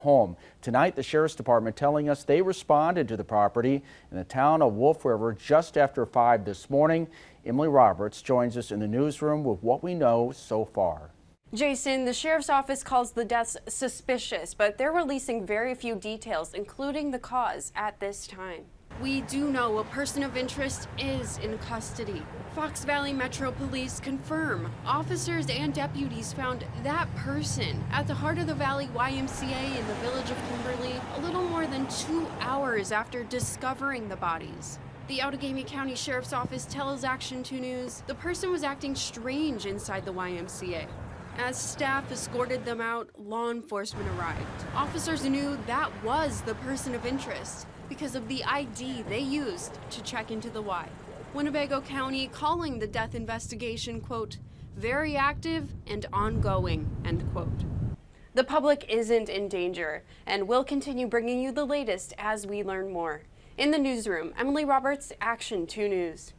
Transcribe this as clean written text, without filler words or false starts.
home. Tonight, the Sheriff's Department telling us they responded to the property in the town of Wolf River just after 5 this morning. Emily Roberts joins us in the newsroom with what we know so far. Jason, the Sheriff's Office calls the deaths suspicious, but they're releasing very few details, including the cause at this time. We do know a person of interest is in custody. Fox Valley Metro Police confirm officers and deputies found that person at the Heart of the Valley YMCA in the village of Kimberly a little more than 2 hours after discovering the bodies. The Outagamie County Sheriff's Office tells Action 2 News the person was acting strange inside the YMCA. As staff escorted them out, law enforcement arrived. Officers knew that was the person of interest because of the ID they used to check into the Y. Winnebago County calling the death investigation, quote, very active and ongoing, end quote. The public isn't in danger, and we'll continue bringing you the latest as we learn more. In the newsroom, Emily Roberts, Action 2 News.